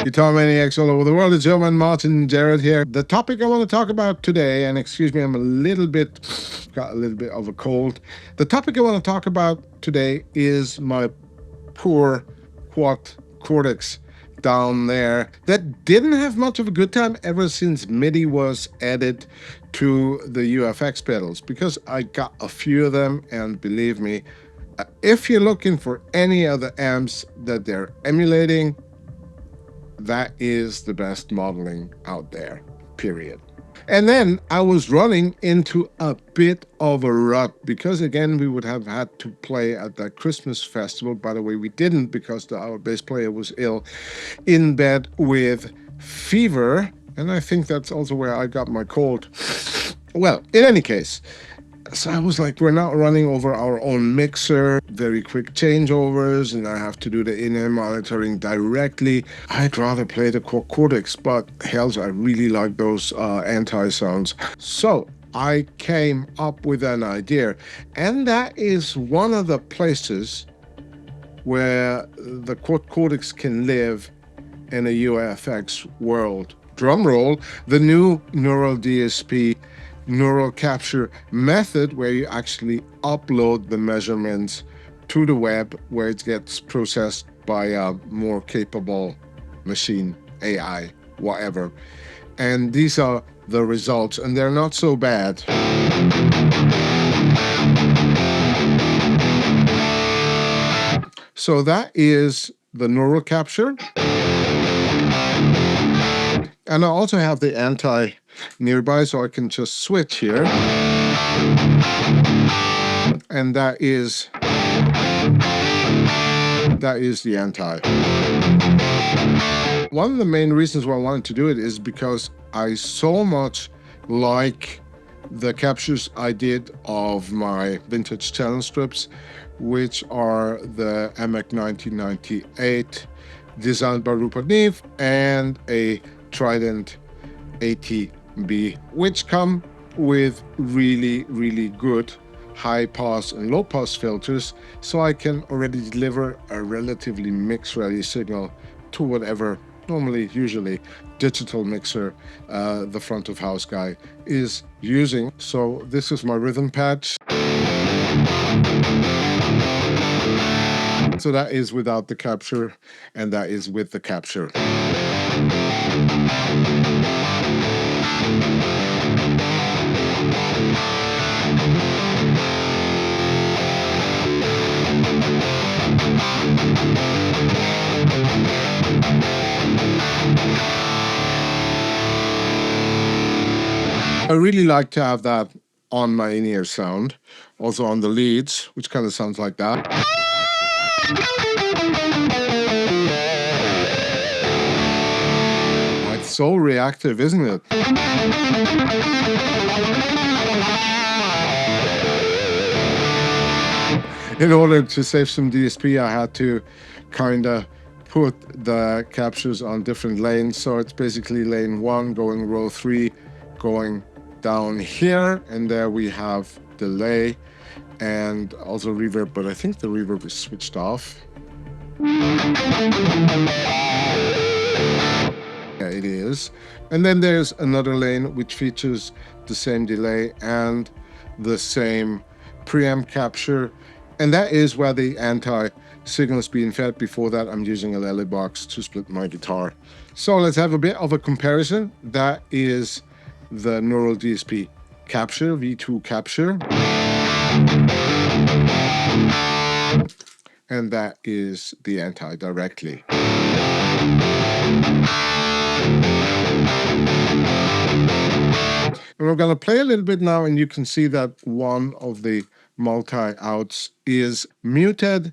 Guitar maniacs all over the world. It's your man Martin Jarrett here. The topic I want to talk about today, and excuse me, I'm got a little bit of a cold. The topic I want to talk about today is my poor Quad Cortex down there that didn't have much of a good time ever since MIDI was added to the UAFX pedals, because I got a few of them, and believe me, if you're looking for any other amps that they're emulating, that is the best modeling out there, period. And then I was running into a bit of a rut because, again, we would have had to play at that Christmas festival. By the way, we didn't because our bass player was ill, in bed with fever. And I think that's also where I got my cold. Well, in any case, so I was like, we're not running over our own mixer, very quick changeovers, and I have to do the in-ear monitoring directly. I'd rather play the Quad Cortex, but hells, I really like those anti-sounds. So I came up with an idea, and that is one of the places where the Quad Cortex can live in a UAFX world. Drum roll, the new Neural DSP neural capture method, where you actually upload the measurements to the web, where it gets processed by a more capable machine, AI, whatever. And these are the results, and they're not so bad. So that is the neural capture. And I also have the anti nearby, so I can just switch here. And that is the anti. One of the main reasons why I wanted to do it is because I so much like the captures I did of my vintage channel strips, which are the AMAC 1998 designed by Rupert Neve and a Trident 80B, which come with really, really good high pass and low pass filters, so I can already deliver a relatively mix ready signal to whatever usually digital mixer the front of house guy is using. So this is my rhythm patch. So that is without the capture, and that is with the capture. I really like to have that on my in-ear sound, also on the leads, which kind of sounds like that. Oh, it's so reactive, isn't it? In order to save some DSP, I had to kind of put the captures on different lanes. So it's basically lane 1 going row 3, going down here, and there we have delay and also reverb, but I think the reverb is switched off. Yeah, it is. And then there's another lane which features the same delay and the same preamp capture, and that is where the anti signal is being fed. Before that, I'm using a Lely box to split my guitar. So let's have a bit of a comparison. That is the Neural DSP capture, V2 capture. And that is the anti directly. And we're going to play a little bit now, and you can see that one of the multi-outs is muted,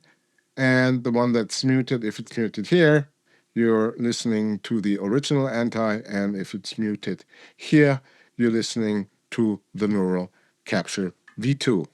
and the one that's muted, if it's muted here, you're listening to the original anti, and if it's muted here, you're listening to the Neural Capture V2.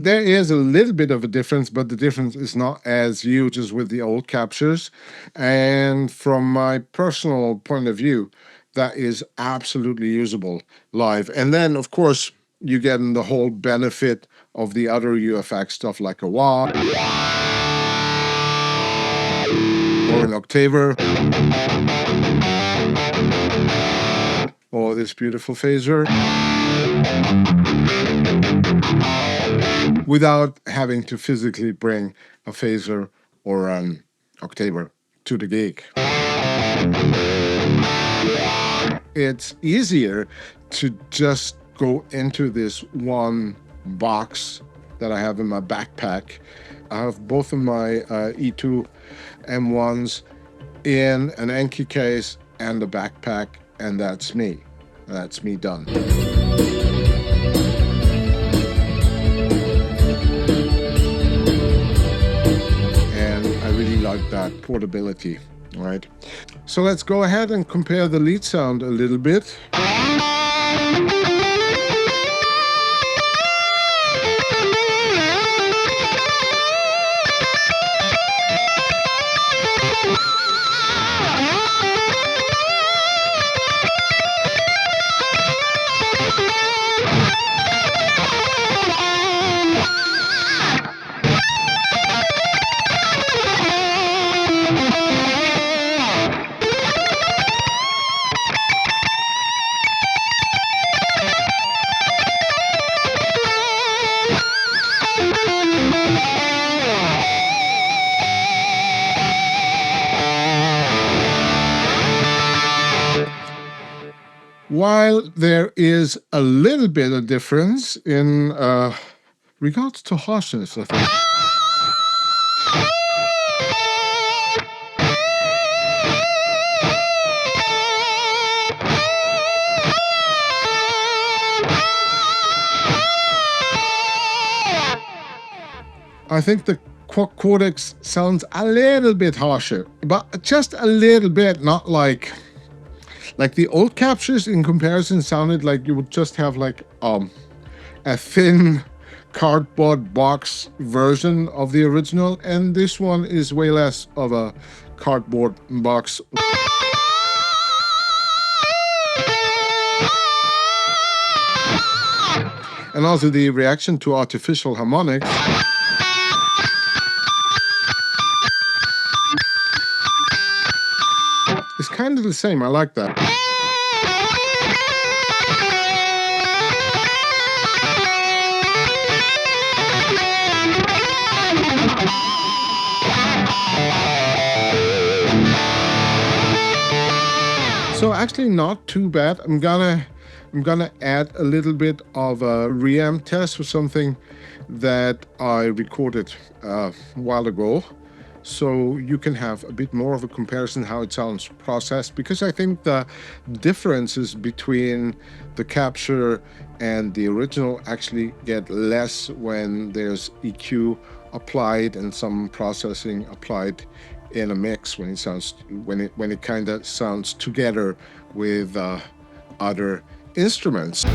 There is a little bit of a difference, but the difference is not as huge as with the old captures. And from my personal point of view, that is absolutely usable live. And then, of course, you get the whole benefit of the other UAFX stuff like a wah or an octaver or this beautiful phaser without having to physically bring a phaser or an octaver to the gig. It's easier to just go into this one box that I have in my backpack. I have both of my E2 M1s in an Enki case and a backpack, and that's me. That's me done. And I really like that portability, right? So let's go ahead and compare the lead sound a little bit. While there is a little bit of difference in regards to harshness, I think. I think the Quad Cortex sounds a little bit harsher, but just a little bit, not like the old captures in comparison sounded like you would just have like a thin cardboard box version of the original, and this one is way less of a cardboard box. And also the reaction to artificial harmonics is kind of the same. I like that. So actually not too bad. I'm gonna add a little bit of a Reamp test for something that I recorded a while ago, so you can have a bit more of a comparison how it sounds processed, because I think the differences between the capture and the original actually get less when there's EQ applied and some processing applied in a mix, when it kind of sounds together with other instruments.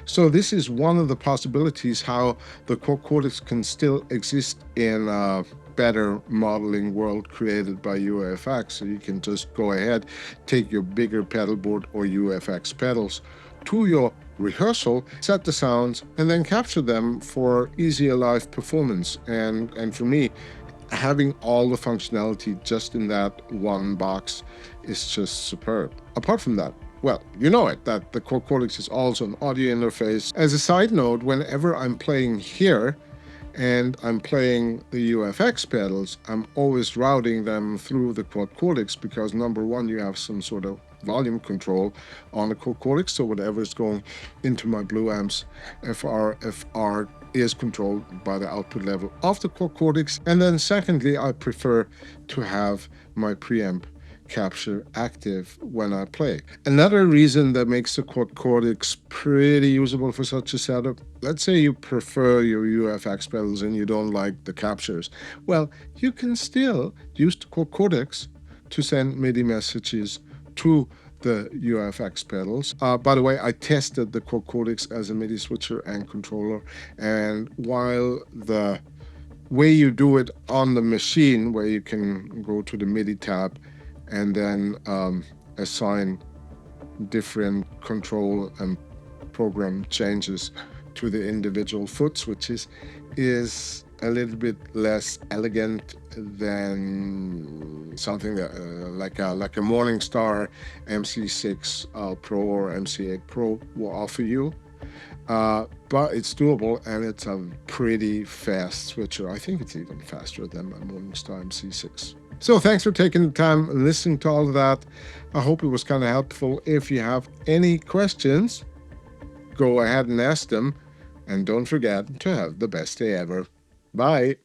So this is one of the possibilities how the Quad Cortex can still exist in a better modeling world created by UAFX. So you can just go ahead, take your bigger pedal board or UAFX pedals to your rehearsal, set the sounds, and then capture them for easier live performance. And for me, having all the functionality just in that one box is just superb. Apart from that, well, you know it, that the Quad Cortex is also an audio interface. As a side note, whenever I'm playing here and I'm playing the UAFX pedals, I'm always routing them through the Quad Cortex, because number one, you have some sort of volume control on the Quad Cortex, so whatever is going into my Blue Amps FR is controlled by the output level of the Quad Cortex. And then secondly, I prefer to have my preamp capture active when I play. Another reason that makes the Quad Cortex pretty usable for such a setup, let's say you prefer your UAFX pedals and you don't like the captures. Well, you can still use the Quad Cortex to send MIDI messages to the UAFX pedals. By the way, I tested the Quad Cortex as a MIDI switcher and controller, and while the way you do it on the machine, where you can go to the MIDI tab and then assign different control and program changes to the individual foot switches, is a little bit less elegant than something that, like a Morningstar MC6 Pro or MC8 Pro will offer you. But it's doable, and it's a pretty fast switcher. I think it's even faster than my Morningstar MC6. So thanks for taking the time listening to all of that. I hope it was kind of helpful. If you have any questions, go ahead and ask them. And don't forget to have the best day ever. Bye.